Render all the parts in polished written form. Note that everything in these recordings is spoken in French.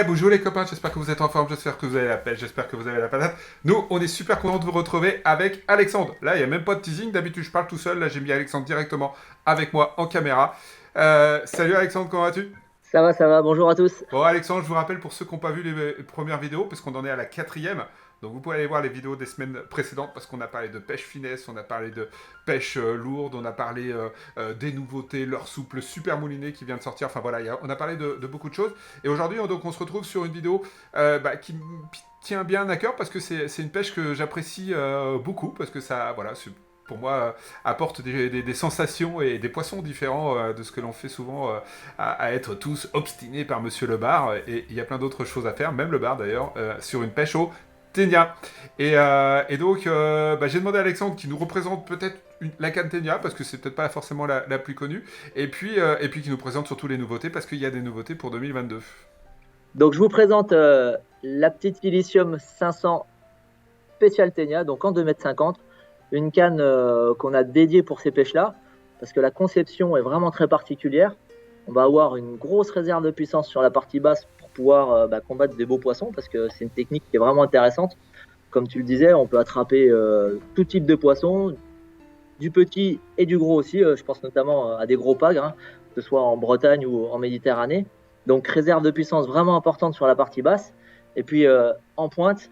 bonjour les copains, j'espère que vous êtes en forme, j'espère que vous avez la pêche, j'espère que vous avez la patate. Nous, on est super contents de vous retrouver avec Alexandre. Là, il n'y a même pas de teasing, d'habitude je parle tout seul, là j'ai mis Alexandre directement avec moi en caméra. Salut Alexandre, comment vas-tu? Ça va, bonjour à tous. Bon Alexandre, je vous rappelle pour ceux qui n'ont pas vu les premières vidéos, parce qu'on en est à la quatrième, donc vous pouvez aller voir les vidéos des semaines précédentes, parce qu'on a parlé de pêche finesse, on a parlé de pêche lourde, on a parlé des nouveautés, leur souple super moulinet qui vient de sortir, enfin voilà, on a parlé de beaucoup de choses. Et aujourd'hui, on se retrouve sur une vidéo qui me tient bien à cœur, parce que c'est une pêche que j'apprécie beaucoup, parce que ça, voilà, pour moi, apporte des sensations et des poissons différents de ce que l'on fait souvent à être tous obstinés par Monsieur le bar. Et il y a plein d'autres choses à faire, même le bar d'ailleurs, sur une pêche au ténia. Et donc, j'ai demandé à Alexandre qui nous représente peut-être la canne ténia, parce que c'est peut-être pas forcément la plus connue, et puis qui nous présente surtout les nouveautés, parce qu'il y a des nouveautés pour 2022. Donc je vous présente la petite Ilicium 500 Special Tenia, donc en 2,50 m, une canne qu'on a dédiée pour ces pêches-là, parce que la conception est vraiment très particulière. On va avoir une grosse réserve de puissance sur la partie basse pour pouvoir combattre des beaux poissons, parce que c'est une technique qui est vraiment intéressante. Comme tu le disais, on peut attraper tout type de poisson, du petit et du gros aussi. Je pense notamment à des gros pagres, hein, que ce soit en Bretagne ou en Méditerranée. Donc réserve de puissance vraiment importante sur la partie basse. Et puis en pointe,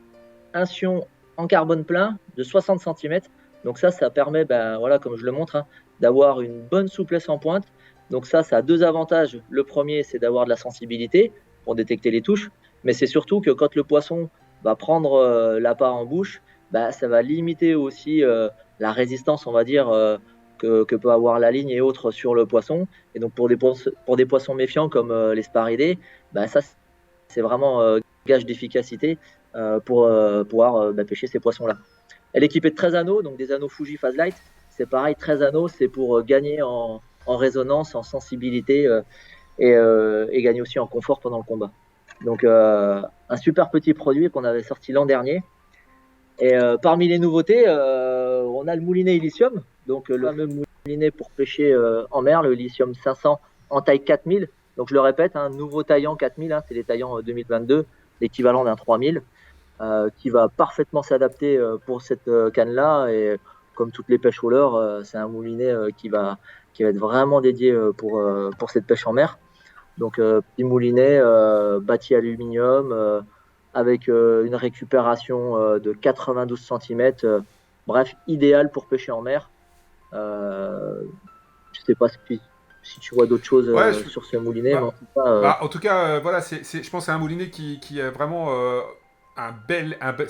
un sion en carbone plein de 60 cm. Donc ça permet, voilà, comme je le montre, hein, d'avoir une bonne souplesse en pointe. Donc ça a deux avantages. Le premier, c'est d'avoir de la sensibilité pour détecter les touches. Mais c'est surtout que quand le poisson va prendre l'appât en bouche, ça va limiter aussi la résistance, on va dire, que peut avoir la ligne et autres sur le poisson. Et donc pour des poissons méfiants comme les sparidés, ça c'est vraiment gage d'efficacité pour pouvoir pêcher ces poissons-là. Elle est équipée de 13 anneaux, donc des anneaux Fuji Phase Light. C'est pareil, 13 anneaux, c'est pour gagner en résonance, en sensibilité et gagner aussi en confort pendant le combat. Donc un super petit produit qu'on avait sorti l'an dernier. Et parmi les nouveautés, on a le moulinet Ilicium, donc le fameux moulinet pour pêcher en mer, le Ilicium 500 en taille 4000. Donc je le répète, un nouveau taillant 4000, hein, c'est les taillants 2022, l'équivalent d'un 3000, qui va parfaitement s'adapter pour cette canne-là. Et comme toutes les pêches au leurre, c'est un moulinet qui va être vraiment dédié pour cette pêche en mer. Donc petit moulinet bâti aluminium avec une récupération de 92 cm. Bref, idéal pour pêcher en mer. Je ne sais pas si tu vois d'autres choses Ouais, sur ce moulinet, mais en bah, tout cas, en tout cas, voilà, je pense que c'est un moulinet qui est vraiment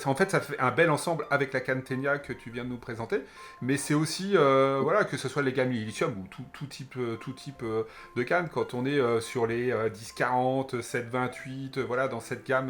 en fait, ça fait un bel ensemble avec la canne Ténia que tu viens de nous présenter, mais c'est aussi, voilà, que ce soit les gammes lithium ou tout type de canne, quand on est sur les 10-40, 7-28, voilà, dans cette gamme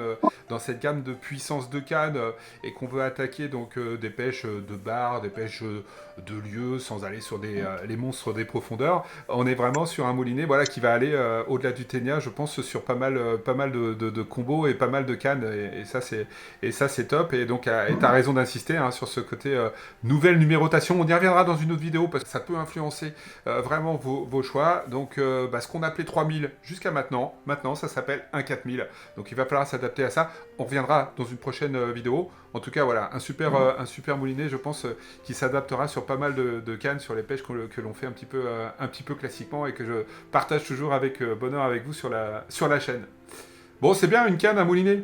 de puissance de canne, et qu'on veut attaquer donc des pêches de bar, des pêches de lieu, sans aller sur les monstres des profondeurs, on est vraiment sur un moulinet, voilà, qui va aller au-delà du Ténia, je pense, sur pas mal de combos et pas mal de cannes, et ça c'est top. Et donc, tu as raison d'insister hein, sur ce côté nouvelle numérotation. On y reviendra dans une autre vidéo parce que ça peut influencer vraiment vos choix. Donc, ce qu'on appelait 3000 jusqu'à maintenant ça s'appelle un 4000. Donc, il va falloir s'adapter à ça. On reviendra dans une prochaine vidéo. En tout cas, voilà, un super moulinet, je pense, qui s'adaptera sur pas mal de cannes, sur les pêches que l'on fait un petit peu classiquement et que je partage toujours avec bonheur avec vous sur la chaîne. Bon, c'est bien une canne, un moulinet.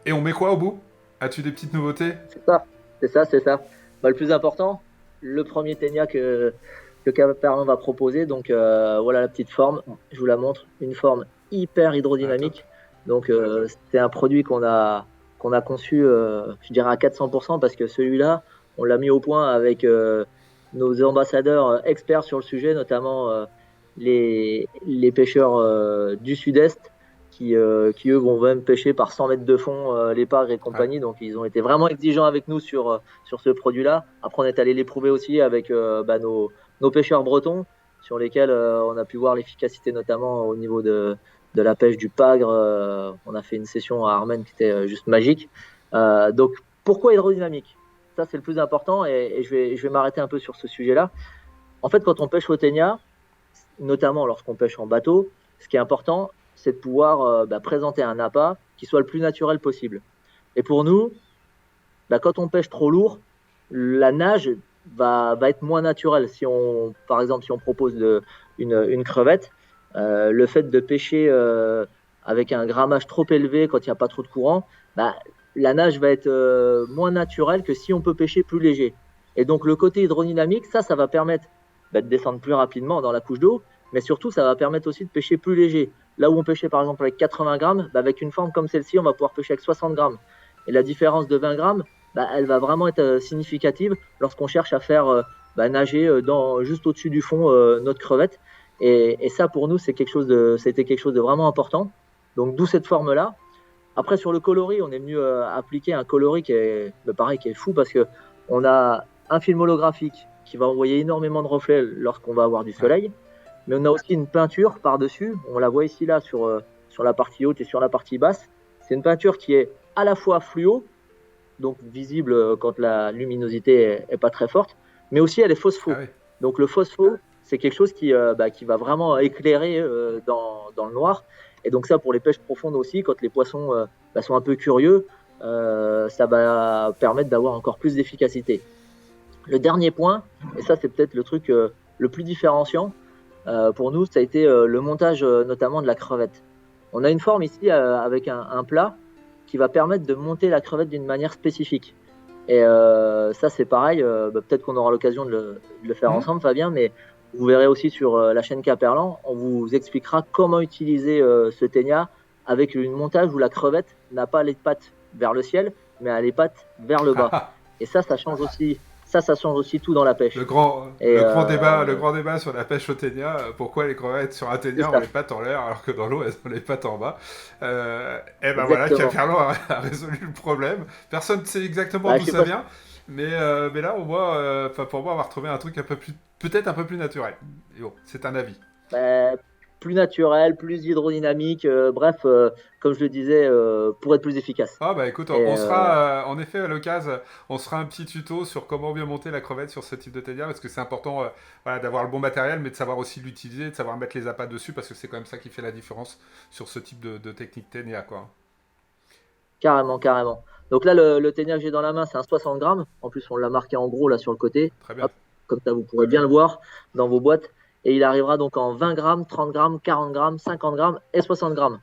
Et on met quoi au bout? As-tu des petites nouveautés? c'est ça, c'est ça. Le plus important, le premier Ténia que Caperlon va proposer. Donc voilà la petite forme. Je vous la montre. Une forme hyper Ah, top. hydrodynamique. Donc c'est un produit qu'on a conçu, je dirais à 400%, parce que celui-là, on l'a mis au point avec nos ambassadeurs experts sur le sujet, notamment les pêcheurs du Sud-Est qui eux vont même pêcher par 100 mètres de fond les pagres et Ah, compagnie. Donc ils ont été vraiment exigeants avec nous sur ce produit-là. Après on est allé l'éprouver aussi avec nos pêcheurs bretons, sur lesquels on a pu voir l'efficacité, notamment au niveau de la pêche du pagre. On a fait une session à Armen qui était juste magique. Donc pourquoi hydrodynamique? Ça c'est le plus important, et je vais m'arrêter un peu sur ce sujet-là. En fait, quand on pêche au ténia, notamment lorsqu'on pêche en bateau, ce qui est important, c'est de pouvoir présenter un appât qui soit le plus naturel possible. Et pour nous, quand on pêche trop lourd, la nage va être moins naturelle. Par exemple, si on propose une crevette, le fait de pêcher avec un grammage trop élevé quand il n'y a pas trop de courant, la nage va être moins naturelle que si on peut pêcher plus léger. Et donc le côté hydrodynamique, ça va permettre de descendre plus rapidement dans la couche d'eau, mais surtout ça va permettre aussi de pêcher plus léger. Là où on pêchait par exemple avec 80 grammes, avec une forme comme celle-ci, on va pouvoir pêcher avec 60 grammes. Et la différence de 20 grammes, elle va vraiment être significative lorsqu'on cherche à faire nager juste au-dessus du fond notre crevette. Et ça, pour nous, c'était quelque chose de vraiment important. Donc, d'où cette forme-là. Après, sur le coloris, on est venu appliquer un coloris qui est fou parce qu'on a un film holographique qui va envoyer énormément de reflets lorsqu'on va avoir du soleil. Mais on a aussi une peinture par-dessus. On la voit ici, là, sur la partie haute et sur la partie basse. C'est une peinture qui est à la fois fluo, donc visible quand la luminosité est pas très forte, mais aussi elle est phospho. Donc le phospho, c'est quelque chose qui va vraiment éclairer dans le noir. Et donc ça, pour les pêches profondes aussi, quand les poissons sont un peu curieux, ça va permettre d'avoir encore plus d'efficacité. Le dernier point, et ça c'est peut-être le truc le plus différenciant pour nous, ça a été le montage notamment de la crevette. On a une forme ici avec un plat qui va permettre de monter la crevette d'une manière spécifique. Et ça, c'est pareil, peut-être qu'on aura l'occasion de le faire ensemble, Fabien, mais vous verrez aussi sur la chaîne Caperlan, on vous expliquera comment utiliser ce ténia avec une montage où la crevette n'a pas les pattes vers le ciel, mais a les pattes vers le bas. Et ça change aussi. Ça change aussi tout dans la pêche. Le grand débat sur la pêche au ténia, pourquoi les crevettes sur un ténia ont les pattes en l'air alors que dans l'eau elles ont les pattes en bas. Voilà, Caperlan a résolu le problème. Personne ne sait exactement d'où ça vient, mais là on voit, pour moi on va retrouver un truc peut-être un peu plus naturel. Et bon, c'est un avis. Plus naturel, plus hydrodynamique, comme je le disais, pour être plus efficace. Écoute, on sera en effet à l'occasion, on sera un petit tuto sur comment bien monter la crevette sur ce type de ténia, parce que c'est important d'avoir le bon matériel, mais de savoir aussi l'utiliser, de savoir mettre les appâts dessus, parce que c'est quand même ça qui fait la différence sur ce type de technique ténia, quoi. Carrément. Donc là, le ténia que j'ai dans la main, c'est un 60 grammes. En plus, on l'a marqué en gros là sur le côté. Très bien. Hop, comme ça, vous pourrez bien le voir dans vos boîtes. Et il arrivera donc en 20 grammes, 30 grammes, 40 grammes, 50 grammes et 60 grammes.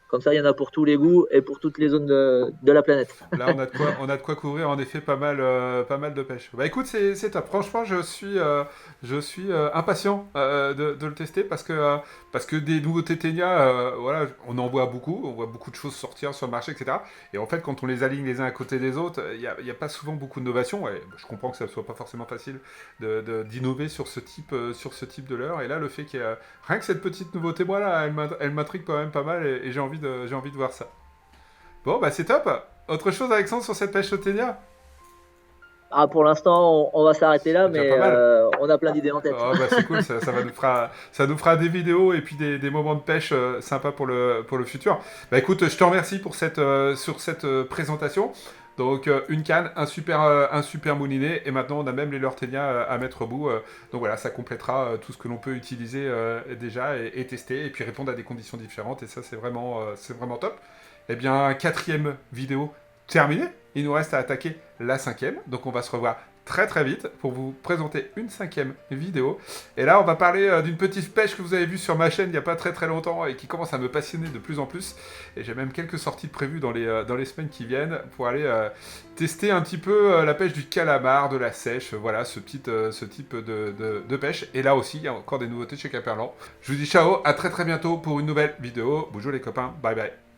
Comme ça, il y en a pour tous les goûts et pour toutes les zones de la planète. Là, on a de quoi couvrir en effet pas mal de pêche. Écoute, c'est top. Franchement, je suis impatient de le tester parce que des nouveautés ténia, on en voit beaucoup. On voit beaucoup de choses sortir sur le marché, etc. Et en fait, quand on les aligne les uns à côté des autres, il n'y a pas souvent beaucoup d'innovation. Et je comprends que ça ne soit pas forcément facile d'innover sur ce type de leurre. Et là, le fait qu'il y a rien que cette petite nouveauté, elle m'intrigue quand même pas mal et j'ai envie de voir ça. Bon, c'est top. Autre chose, Alexandre, sur cette pêche au ténia ? Pour l'instant, on va s'arrêter là, mais on a plein d'idées en tête. C'est cool, ça nous fera des vidéos et puis des moments de pêche sympas pour le futur. Écoute, je te remercie pour sur cette présentation. Donc une canne, un super moulinet, et maintenant on a même les leurres ténia à mettre au bout. Donc voilà, ça complétera tout ce que l'on peut utiliser déjà et tester, et puis répondre à des conditions différentes, et ça c'est vraiment top. Eh bien, 4e vidéo terminée, il nous reste à attaquer la 5e, donc on va se revoir très très vite pour vous présenter une 5e vidéo. Et là, on va parler d'une petite pêche que vous avez vue sur ma chaîne il n'y a pas très très longtemps et qui commence à me passionner de plus en plus. Et j'ai même quelques sorties de prévues dans les semaines qui viennent pour aller tester un petit peu la pêche du calamar, de la sèche, voilà, ce type de pêche. Et là aussi, il y a encore des nouveautés chez Caperlan. Je vous dis ciao, à très très bientôt pour une nouvelle vidéo. Bonjour les copains, bye bye.